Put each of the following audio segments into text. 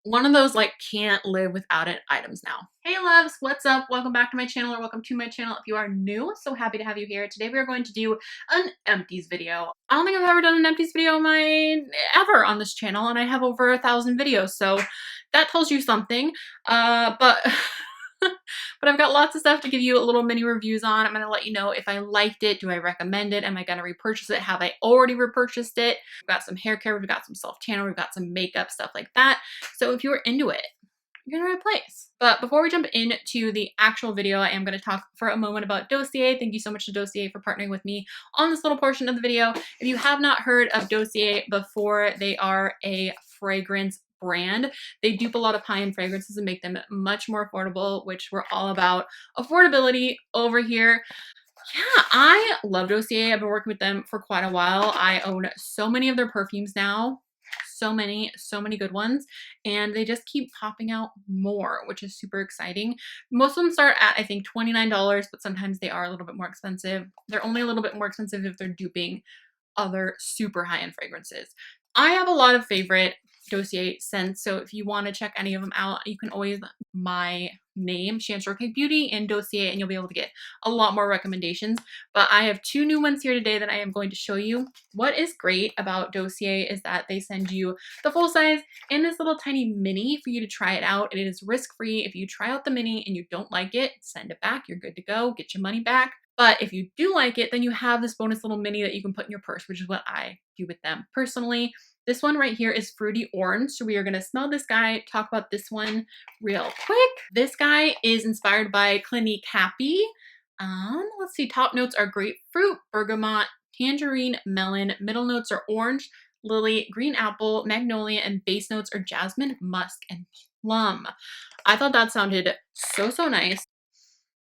one of those like can't live without it items now. Hey loves, what's up? Welcome back to my channel, or welcome to my channel if you are new. So happy to have you here. Today we are going to do an empties video. I don't think I've ever done an empties video ever on this channel, and I have over 1,000 videos, so that tells you something. But but I've got lots of stuff to give you a little mini reviews on. I'm going to let you know if I liked it, do I recommend it, am I going to repurchase it, have I already repurchased it. We've got some hair care, we've got some self-tanner, we've got some makeup, stuff like that. So if you're into it, you're in the right place. But before we jump into the actual video, I am going to talk for a moment about Dossier. Thank you so much to Dossier for partnering with me on this little portion of the video. If you have not heard of Dossier before, they are a fragrance brand. They dupe a lot of high-end fragrances and make them much more affordable, which we're all about affordability over here. Yeah, I love Dossier. I've been working with them for quite a while. I own so many of their perfumes now. So many good ones, and they just keep popping out more, which is super exciting. Most of them start at, I think, $29, but sometimes they are a little bit more expensive. They're only a little bit more expensive if they're duping other super high-end fragrances. I have a lot of favorite Dossier scents, so if you want to check any of them out, you can always my name, Shannon Miller Beauty, and Dossier, and you'll be able to get a lot more recommendations. But I have two new ones here today that I am going to show you. What is great about Dossier is that they send you the full size and this little tiny mini for you to try it out. It is risk-free. If you try out the mini and you don't like it, send it back. You're good to go. Get your money back. But if you do like it, then you have this bonus little mini that you can put in your purse, which is what I do with them personally. This one right here is Fruity Orange, so we are going to smell this guy, talk about this one real quick. This guy is inspired by Clinique Happy. Let's see, top notes are grapefruit, bergamot, tangerine, melon. Middle notes are orange, lily, green apple, magnolia, and base notes are jasmine, musk, and plum. I thought that sounded so nice.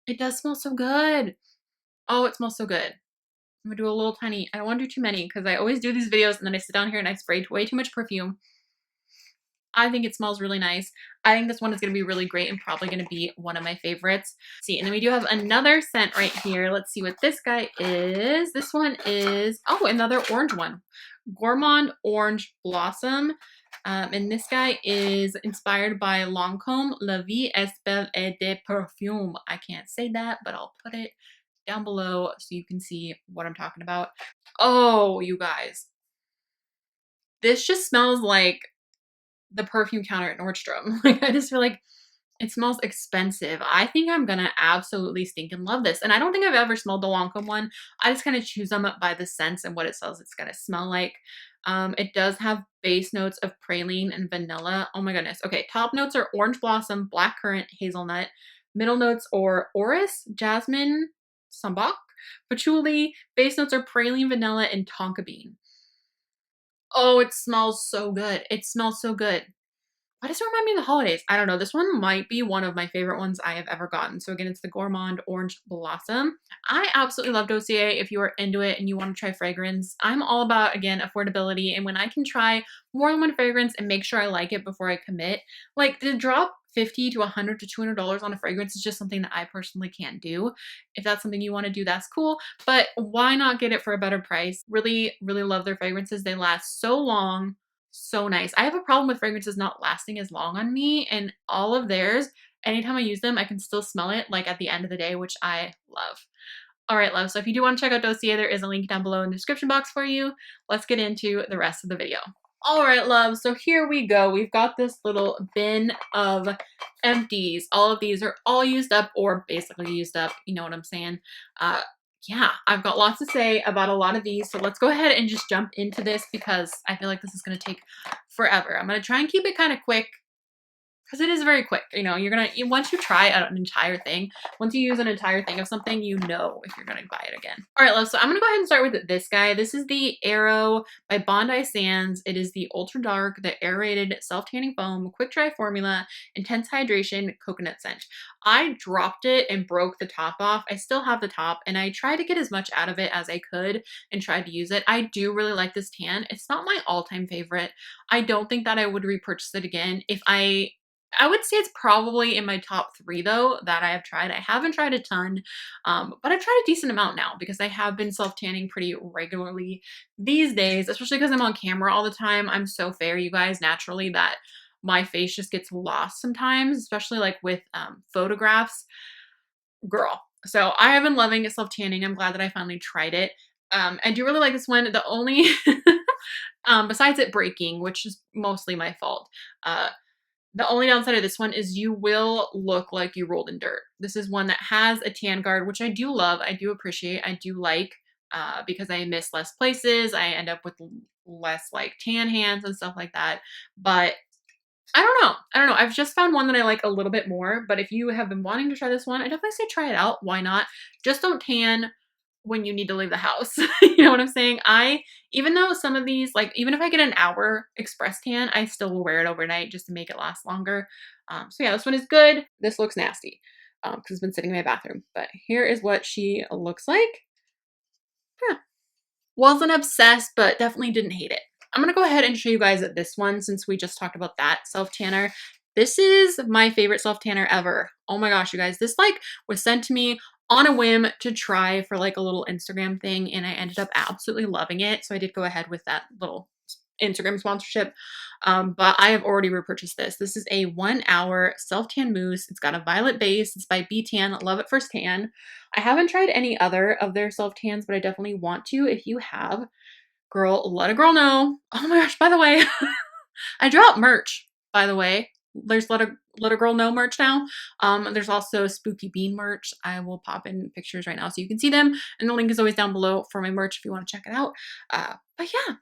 It does smell so good. Oh, it smells so good. I'm gonna do a little tiny, I don't want to do too many because I always do these videos and then I sit down here and I spray way too much perfume. I think it smells really nice. I think this one is going to be really great and probably going to be one of my favorites. Let's see, and then we do have another scent right here. Let's see what this guy is. This one is, oh, another orange one. Gourmand Orange Blossom. And this guy is inspired by Lancôme, La Vie est belle et de Parfum. I can't say that, but I'll put it down below so you can see what I'm talking about. Oh, you guys. This just smells like the perfume counter at Nordstrom. Like, I just feel like it smells expensive. I think I'm gonna absolutely stinking love this. And I don't think I've ever smelled the Lancôme one. I just kind of choose them by the scents and what it says it's gonna smell like. It does have base notes of praline and vanilla. Oh my goodness. Okay, top notes are orange blossom, blackcurrant, hazelnut. Middle notes are orris, jasmine, sambac, patchouli. Base notes are praline, vanilla, and tonka bean. Oh, it smells so good. It smells so good. Why does it remind me of the holidays? I don't know. This one might be one of my favorite ones I have ever gotten. So again, it's the Gourmand Orange Blossom. I absolutely love Dossier. If you are into it and you want to try fragrance, I'm all about, again, affordability. And when I can try more than one fragrance and make sure I like it before I commit, like to drop $50 to $100 to $200 on a fragrance is just something that I personally can't do. If that's something you want to do, that's cool. But why not get it for a better price? Really, really love their fragrances. They last so long. So nice. I have a problem with fragrances not lasting as long on me, and all of theirs, anytime I use them, I can still smell it like at the end of the day, which I love. All right, love. So if you do want to check out Dossier, there is a link down below in the description box for you. Let's get into the rest of the video. All right, love. So here we go. We've got this little bin of empties. All of these are all used up or basically used up. You know what I'm saying? Yeah, I've got lots to say about a lot of these, so let's go ahead and just jump into this because I feel like this is going to take forever. I'm going to try and keep it kind of quick because it is very quick. You know, once you try an entire thing, once you use an entire thing of something, you know if you're going to buy it again. All right, love, so I'm going to go ahead and start with this guy. This is the AERO by Bondi Sands. It is the ultra dark, the aerated self-tanning foam, quick dry formula, intense hydration, coconut scent. I dropped it and broke the top off. I still have the top, and I tried to get as much out of it as I could and tried to use it. I do really like this tan. It's not my all-time favorite. I don't think that I would repurchase it again. I would say it's probably in my top 3 though that I have tried. I haven't tried a ton, but I've tried a decent amount now because I have been self-tanning pretty regularly these days, especially because I'm on camera all the time. I'm so fair, you guys, naturally, that my face just gets lost sometimes, especially like with photographs. Girl. So I have been loving self tanning. I'm glad that I finally tried it. I do really like this one. The only besides it breaking, which is mostly my fault, the only downside of this one is you will look like you rolled in dirt. This is one that has a tan guard, which I do love. I do appreciate. I do like because I miss less places. I end up with less like tan hands and stuff like that. But I don't know. I don't know. I've just found one that I like a little bit more. But if you have been wanting to try this one, I definitely say try it out. Why not? Just don't tan when you need to leave the house. You know what I'm saying? Even though some of these, like, even if I get an hour express tan, I still will wear it overnight just to make it last longer. So yeah, this one is good. This looks nasty because it's been sitting in my bathroom. But here is what she looks like. Yeah. Wasn't obsessed, but definitely didn't hate it. I'm going to go ahead and show you guys this one since we just talked about that self-tanner. This is my favorite self-tanner ever. Oh my gosh, you guys. This like was sent to me on a whim to try for like a little Instagram thing, and I ended up absolutely loving it. So I did go ahead with that little Instagram sponsorship. But I have already repurchased this. This is a 1 hour self-tan mousse. It's got a violet base. It's by B.TAN. Love it first tan. I haven't tried any other of their self-tans, but I definitely want to. If you have, girl, let a girl know. Oh my gosh, by the way, I dropped merch, by the way. There's let a girl know merch now. There's also Spooky Bean merch. I will pop in pictures right now so you can see them. And the link is always down below for my merch if you want to check it out. But yeah.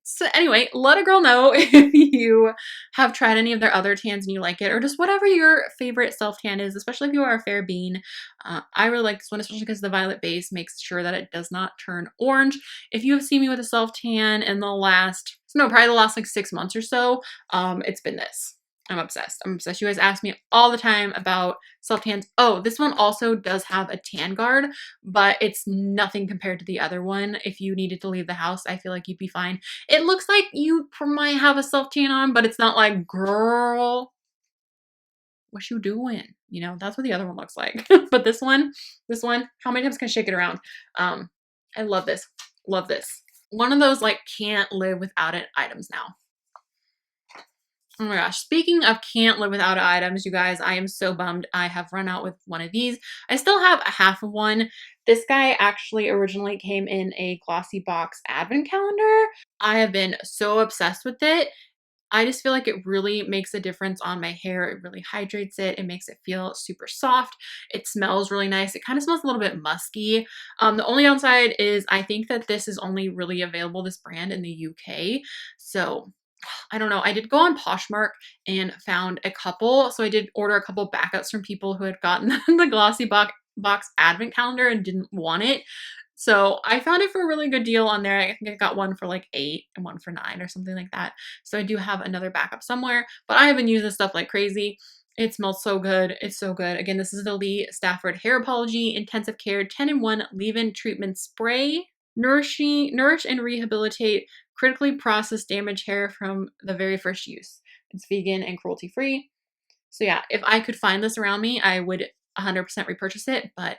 So anyway, let a girl know if you have tried any of their other tans and you like it, or just whatever your favorite self-tan is, especially if you are a fair bean. I really like this one, especially because the violet base makes sure that it does not turn orange. If you have seen me with a self-tan in the last, probably the last like 6 months or so, it's been this. I'm obsessed. I'm obsessed. You guys ask me all the time about self-tans. Oh, this one also does have a tan guard, but it's nothing compared to the other one. If you needed to leave the house, I feel like you'd be fine. It looks like you might have a self-tan on, but it's not like, girl, what you doing? You know, that's what the other one looks like. But this one, how many times can I shake it around? I love this. Love this. One of those like can't live without it items now. Oh my gosh, speaking of can't live without items, you guys, I am so bummed I have run out with one of these. I still have a half of one. This guy actually originally came in a glossy box advent calendar. I have been so obsessed with it. I just feel like it really makes a difference on my hair. It really hydrates it. It makes it feel super soft. It smells really nice. It kind of smells a little bit musky. The only downside is I think that this is only really available, this brand, in the UK. So I don't know. I did go on Poshmark and found a couple. So I did order a couple backups from people who had gotten the glossy box advent calendar and didn't want it. So I found it for a really good deal on there. I think I got one for like $8 and one for $9 or something like that. So I do have another backup somewhere, but I have been using this stuff like crazy. It smells so good. It's so good. Again, this is the Lee Stafford Hair Apology Intensive Care 10-in-1 Leave-In Treatment Spray. Nourish and rehabilitate critically processed damaged hair from the very first use. It's vegan and cruelty free. So yeah, if I could find this around me, I would 100% repurchase it, but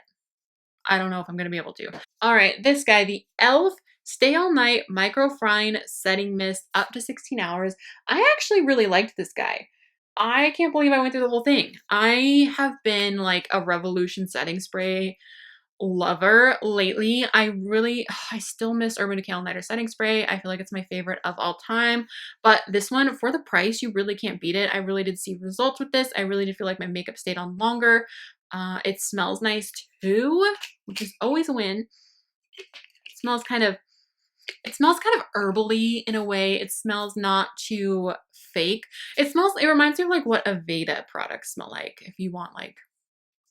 I don't know if I'm going to be able to. All right, this guy, the e.l.f. Stay All Night Micro Fine Setting Mist up to 16 hours. I actually really liked this guy. I can't believe I went through the whole thing. I have been like a Revolution setting spray lover lately. I still miss Urban Decay All Nighter setting spray. I feel like it's my favorite of all time, but this one, for the price, you really can't beat it. I really did see results with this. I really did feel like my makeup stayed on longer. It smells nice too, which is always a win. It smells kind of herbally in a way. It smells not too fake. It reminds me of like what Aveda products smell like, if you want like,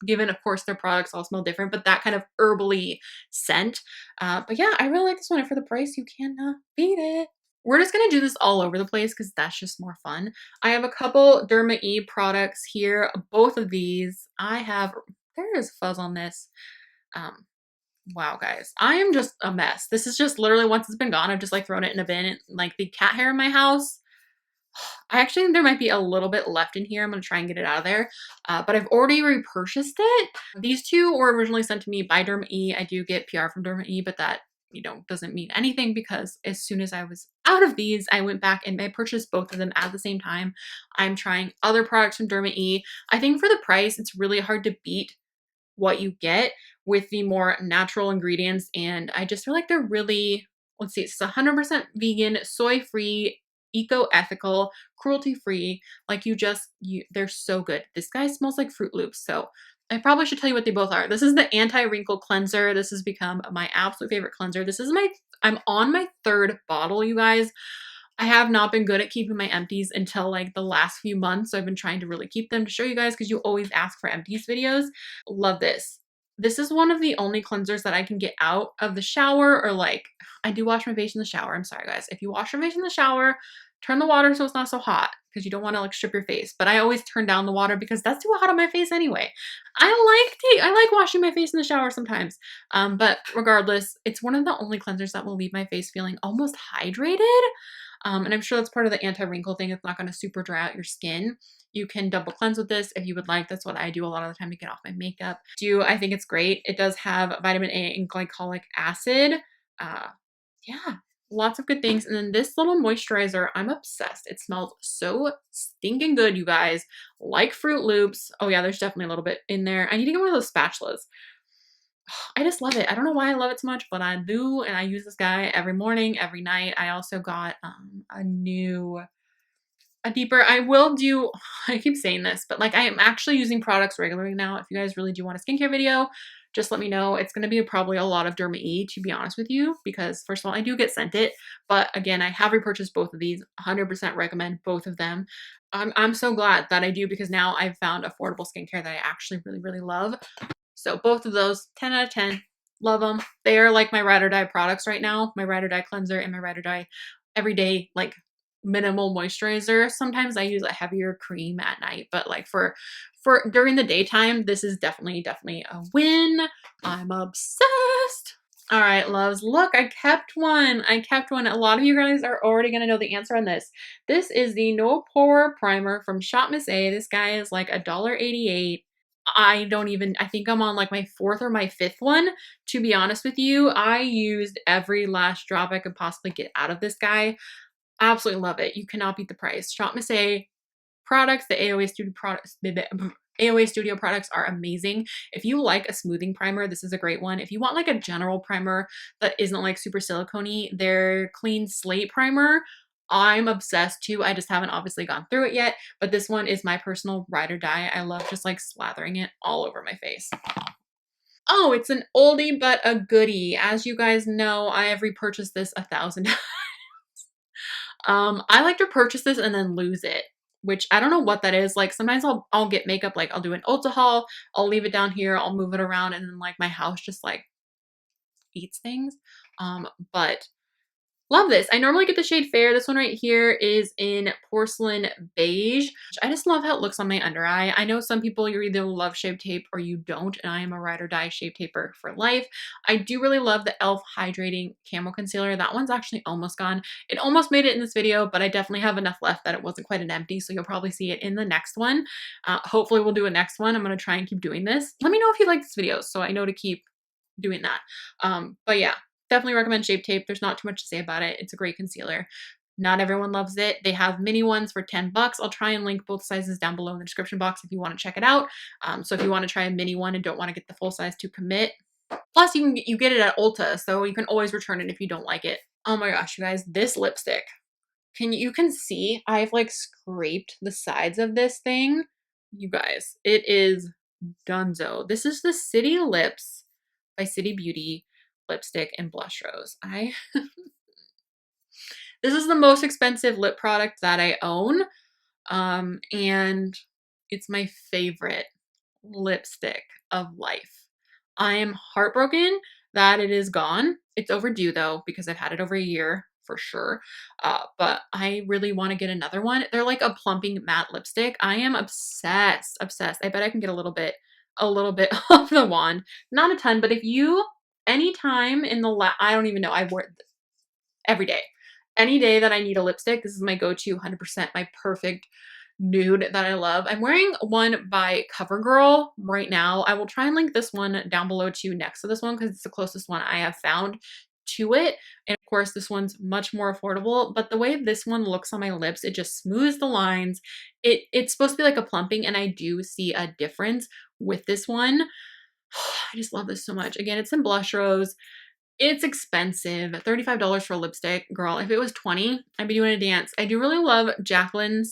given, of course, their products all smell different, but that kind of herbally scent. But yeah, I really like this one. And for the price, you cannot beat it. We're just going to do this all over the place because that's just more fun. I have a couple Derma E products here. Both of these there is fuzz on this. Wow, guys, I am just a mess. This is just literally, once it's been gone, I've just like thrown it in a bin. And, like the cat hair in my house, I actually think there might be a little bit left in here. I'm going to try and get it out of there. But I've already repurchased it. These two were originally sent to me by Derma E. I do get PR from Derma E, but that you know, doesn't mean anything because as soon as I was out of these, I went back and I purchased both of them at the same time. I'm trying other products from Derma E. I think for the price, it's really hard to beat what you get with the more natural ingredients. And I just feel like they're really, let's see, it's 100% vegan, soy-free, eco-ethical, cruelty-free. Like they're so good. This guy smells like Fruit Loops. So I probably should tell you what they both are. This is the anti-wrinkle cleanser. This has become my absolute favorite cleanser. I'm on my third bottle, you guys. I have not been good at keeping my empties until like the last few months. So I've been trying to really keep them to show you guys because you always ask for empties videos. Love this. This is one of the only cleansers that I can get out of the shower, or like, I do wash my face in the shower. I'm sorry guys. If you wash your face in the shower, turn the water so it's not so hot because you don't want to like strip your face. But I always turn down the water because that's too hot on my face anyway. I like washing my face in the shower sometimes. But regardless, it's one of the only cleansers that will leave my face feeling almost hydrated. And I'm sure that's part of the anti-wrinkle thing. It's not going to super dry out your skin. You can double cleanse with this if you would like. That's what I do a lot of the time to get off my makeup. I think it's great. It does have vitamin A and glycolic acid. Yeah, lots of good things. And then this little moisturizer, I'm obsessed. It smells so stinking good, you guys. Like Fruit Loops. Oh yeah, there's definitely a little bit in there. I need to get one of those spatulas. I just love it. I don't know why I love it so much, but I do, and I use this guy every morning, every night. I also got a deeper, I keep saying this, but like I am actually using products regularly now. If you guys really do want a skincare video, just let me know. It's going to be probably a lot of Derma E, to be honest with you, because first of all, I do get sent it, but again, I have repurchased both of these, 100% recommend both of them. I'm so glad that I do because now I've found affordable skincare that I actually really, really love. So both of those, 10 out of 10, love them. They are like my ride or die products right now, my ride or die cleanser and my ride or die everyday like minimal moisturizer. Sometimes I use a heavier cream at night, but like for during the daytime, this is definitely a win. I'm obsessed. All right, loves, look, I kept one. A lot of you guys are already going to know the answer on this. This is the No Pore Primer from Shop Miss A. This guy is like $1.88. I think I'm on like my fourth or my fifth one. To be honest with you, I used every last drop I could possibly get out of this guy. Absolutely love it. You cannot beat the price. Shop Miss A products, the AOA Studio products are amazing. If you like a smoothing primer, this is a great one. If you want like a general primer that isn't like super silicone-y, their Clean Slate primer, I'm obsessed too. I just haven't obviously gone through it yet, but this one is my personal ride or die. I love just like slathering it all over my face. Oh, it's an oldie but a goodie. As you guys know, I have repurchased this 1,000 times. I like to purchase this and then lose it, which I don't know what that is. Like sometimes I'll get makeup, like I'll do an Ulta haul, I'll leave it down here, I'll move it around, and then like my house just like eats things. But love this. I normally get the shade Fair. This one right here is in Porcelain Beige. I just love how it looks on my under eye. I know some people, you either love Shape Tape or you don't, and I am a ride or die Shape Taper for life. I do really love the e.l.f. Hydrating Camo Concealer. That one's actually almost gone. It almost made it in this video, but I definitely have enough left that it wasn't quite an empty, so you'll probably see it in the next one. Hopefully we'll do a next one. I'm going to try and keep doing this. Let me know if you like this video so I know to keep doing that. But yeah. Definitely recommend Shape Tape. There's not too much to say about it. It's a great concealer. Not everyone loves it. They have mini ones for 10 bucks. I'll try and link both sizes down below in the description box if you want to check it out. So if you want to try a mini one and don't want to get the full size to commit. Plus you get it at Ulta, so you can always return it if you don't like it. Oh my gosh, you guys, this lipstick. You can see I've like scraped the sides of this thing. You guys, it is dunzo. This is the City Lips by City Beauty lipstick and blush rose. This is the most expensive lip product that I own, and it's my favorite lipstick of life. I am heartbroken that it is gone. It's overdue though because I've had it over a year for sure, but I really want to get another one. They're like a plumping matte lipstick. I am obsessed. I bet I can get a little bit off the wand. Not a ton, but if you anytime in the I don't even know, I wear it every day. Any day that I need a lipstick, this is my go-to, 100% my perfect nude that I love. I'm wearing one by CoverGirl right now. I will try and link this one down below too next to this one because it's the closest one I have found to it. And of course, this one's much more affordable, but the way this one looks on my lips, it just smooths the lines. It's supposed to be like a plumping, and I do see a difference with this one. I just love this so much. Again, it's in Blush Rose. It's expensive, $35 for a lipstick. Girl, if it was 20, I'd be doing a dance. I do really love Jaclyn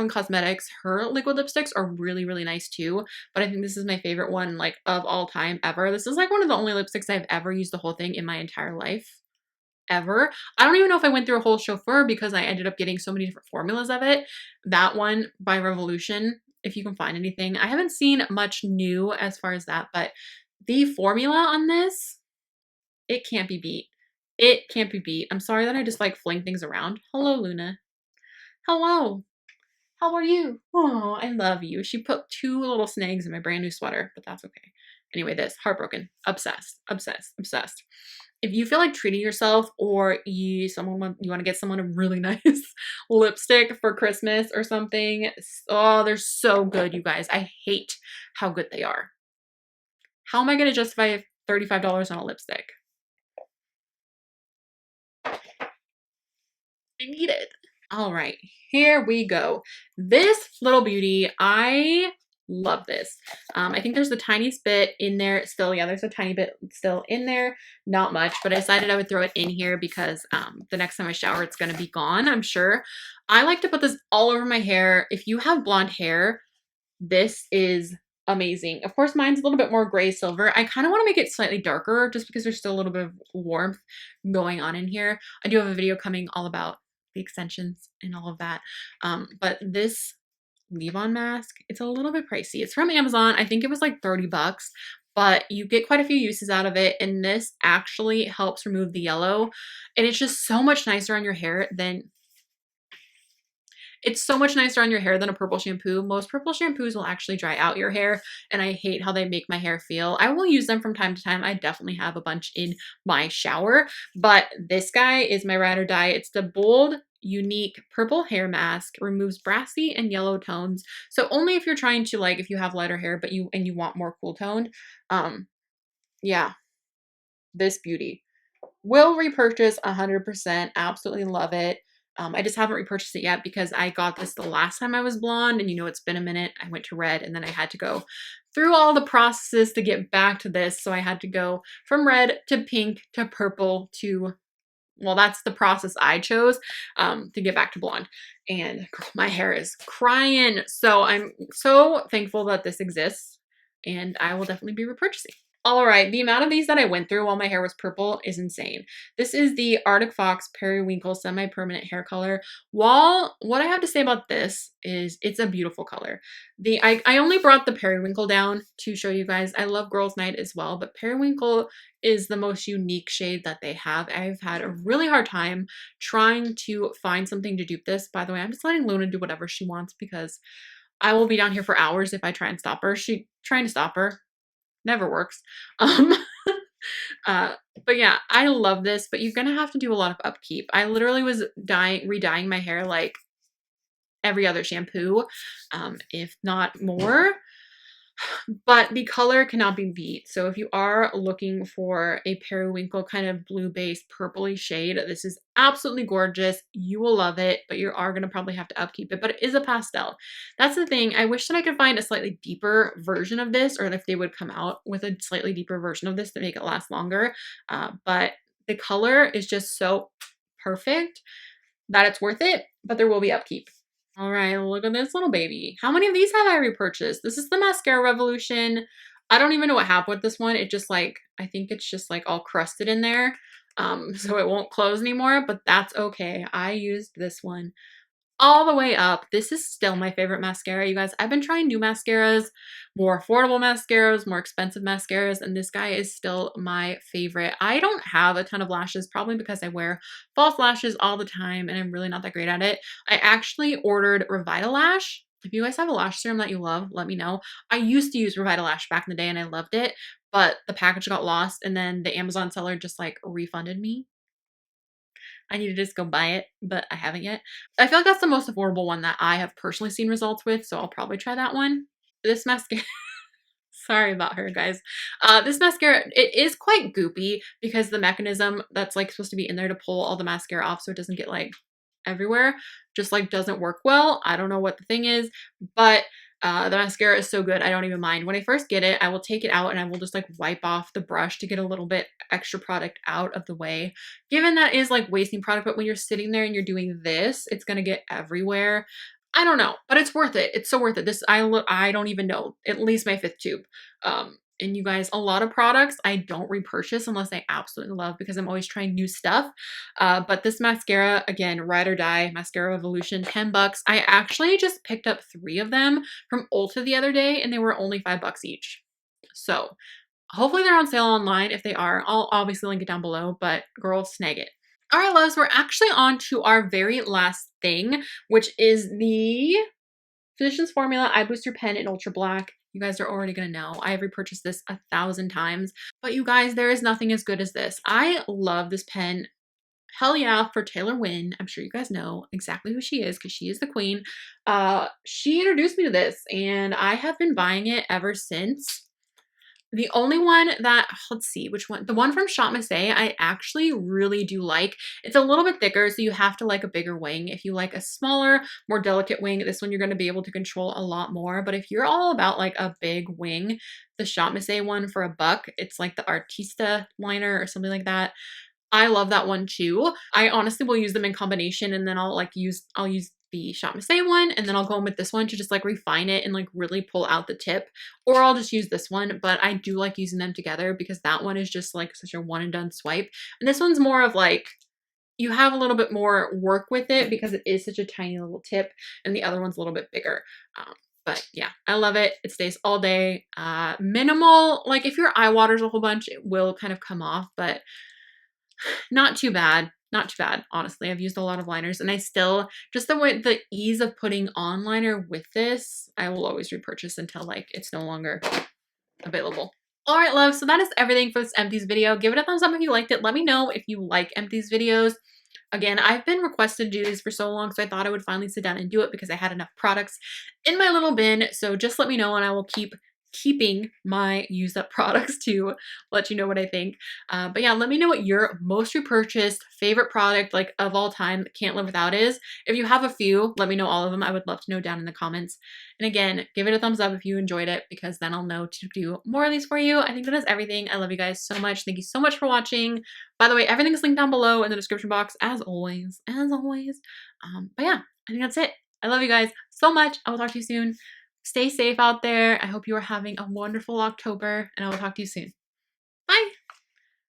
Cosmetics. Her liquid lipsticks are really, really nice too, but I think this is my favorite one, like, of all time ever. This is like one of the only lipsticks I've ever used the whole thing in my entire life. Ever. I don't even know if I went through a whole chauffeur because I ended up getting so many different formulas of it. That one by Revolution, if you can find anything. I haven't seen much new as far as that, but the formula on this, it can't be beat. It can't be beat. I'm sorry that I just like fling things around. Hello, Luna. Hello. How are you? Oh, I love you. She put 2 little snags in my brand new sweater, but that's okay. Anyway, this, heartbroken, obsessed, obsessed, obsessed. If you feel like treating yourself, or you want to get someone a really nice lipstick for Christmas or something, oh, they're so good, you guys. I hate how good they are. How am I going to justify $35 on a lipstick? I need it. All right, here we go. This little beauty, I love this. I think there's the tiniest bit in there still. Yeah, there's a tiny bit still in there. Not much, but I decided I would throw it in here because the next time I shower, it's going to be gone, I'm sure. I like to put this all over my hair. If you have blonde hair, this is amazing. Of course, mine's a little bit more gray silver. I kind of want to make it slightly darker just because there's still a little bit of warmth going on in here. I do have a video coming all about the extensions and all of that. But this leave-on mask, it's a little bit pricey. It's from Amazon. I think it was like 30 bucks, but you get quite a few uses out of it. And this actually helps remove the yellow. And it's just so much nicer on your hair than It's so much nicer on your hair than a purple shampoo. Most purple shampoos will actually dry out your hair, and I hate how they make my hair feel. I will use them from time to time. I definitely have a bunch in my shower, but this guy is my ride or die. It's the Bold Unique Purple Hair Mask. Removes brassy and yellow tones. So only if you're trying to, like, if you have lighter hair but you want more cool toned. Yeah, this beauty. Will repurchase 100%. Absolutely love it. I just haven't repurchased it yet because I got this the last time I was blonde, and you know, it's been a minute. I went to red, and then I had to go through all the processes to get back to this. So I had to go from red to pink to purple to, well, that's the process I chose to get back to blonde. And girl, my hair is crying. So I'm so thankful that this exists, and I will definitely be repurchasing. All right, the amount of these that I went through while my hair was purple is insane. This is the Arctic Fox Periwinkle Semi-Permanent Hair Color. What I have to say about this is it's a beautiful color. I only brought the Periwinkle down to show you guys. I love Girls Night as well, but Periwinkle is the most unique shade that they have. I've had a really hard time trying to find something to dupe this. By the way, I'm just letting Luna do whatever she wants because I will be down here for hours if I try and stop her. Trying to stop her never works. But yeah, I love this, but you're gonna have to do a lot of upkeep. I literally was redying my hair like every other shampoo, if not more. But the color cannot be beat. So if you are looking for a periwinkle kind of blue-based purpley shade, this is absolutely gorgeous. You will love it, but you are going to probably have to upkeep it. But it is a pastel. That's the thing. I wish that I could find a slightly deeper version of this, or if they would come out with a slightly deeper version of this to make it last longer. But the color is just so perfect that it's worth it, but there will be upkeep. All right, look at this little baby. How many of these have I repurchased? This is the Mascara Revolution. I don't even know what happened with this one. It just like, I think it's just like all crusted in there. So it won't close anymore, but that's okay. I used this one all the way up. This is still my favorite mascara, you guys. I've been trying new mascaras, more affordable mascaras, more expensive mascaras, and this guy is still my favorite. I don't have a ton of lashes, probably because I wear false lashes all the time and I'm really not that great at it. I actually ordered Revitalash. If you guys have a lash serum that you love, let me know. I used to use Revitalash back in the day and I loved it, but the package got lost and then the Amazon seller just like refunded me. I need to just go buy it, but I haven't yet. I feel like that's the most affordable one that I have personally seen results with, so I'll probably try that one. This mascara, Sorry about her, guys. This mascara, it is quite goopy because the mechanism that's like supposed to be in there to pull all the mascara off so it doesn't get like everywhere just like doesn't work well. I don't know what the thing is, but the mascara is so good. I don't even mind. When I first get it, I will take it out and I will just like wipe off the brush to get a little bit extra product out of the way. Given that is like wasting product, but when you're sitting there and you're doing this, it's going to get everywhere. I don't know, but it's worth it. It's so worth it. This, I don't even know, at least my 5th tube. And you guys, a lot of products I don't repurchase unless I absolutely love because I'm always trying new stuff. But this mascara, again, ride or die, Mascara Revolution, 10 bucks. I actually just picked up 3 of them from Ulta the other day and they were only 5 bucks each. So hopefully they're on sale online. If they are, I'll obviously link it down below, but girl, snag it. All right, loves, we're actually on to our very last thing, which is the Physicians Formula Eye Booster Pen in Ultra Black. You guys are already going to know. I have repurchased this 1,000 times. But you guys, there is nothing as good as this. I love this pen. Hell yeah, for Taylor Wynn. I'm sure you guys know exactly who she is because she is the queen. She introduced me to this and I have been buying it ever since. The only one that, let's see, which one? The one from Shop Miss A, I actually really do like. It's a little bit thicker, so you have to like a bigger wing. If you like a smaller, more delicate wing, this one you're going to be able to control a lot more. But if you're all about like a big wing, the Shop Miss A one for $1, it's like the Artista liner or something like that. I love that one too. I honestly will use them in combination and then I'll use the Shop Miss A one and then I'll go in with this one to just like refine it and like really pull out the tip, or I'll just use this one. But I do like using them together because that one is just like such a one and done swipe, and this one's more of like you have a little bit more work with it because it is such a tiny little tip, and the other one's a little bit bigger. But yeah, I love it. It stays all day. Minimal, like if your eye waters a whole bunch, it will kind of come off, but not too bad. Not too bad, honestly. I've used a lot of liners and I still, just the ease of putting on liner with this, I will always repurchase until like it's no longer available. All right, love. So that is everything for this Empties video. Give it a thumbs up if you liked it. Let me know if you like Empties videos. Again, I've been requested to do these for so long, so I thought I would finally sit down and do it because I had enough products in my little bin. So just let me know and I will keeping my used up products to let you know what I think. But yeah, let me know what your most repurchased favorite product like of all time can't live without is. If you have a few, let me know all of them. I would love to know down in the comments. And again, give it a thumbs up if you enjoyed it because then I'll know to do more of these for you. I think that is everything. I love you guys so much. Thank you so much for watching. By the way, everything is linked down below in the description box as always, but yeah, I think that's it. I love you guys so much. I will talk to you soon. Stay safe out there. I hope you are having a wonderful October, and I will talk to you soon. Bye!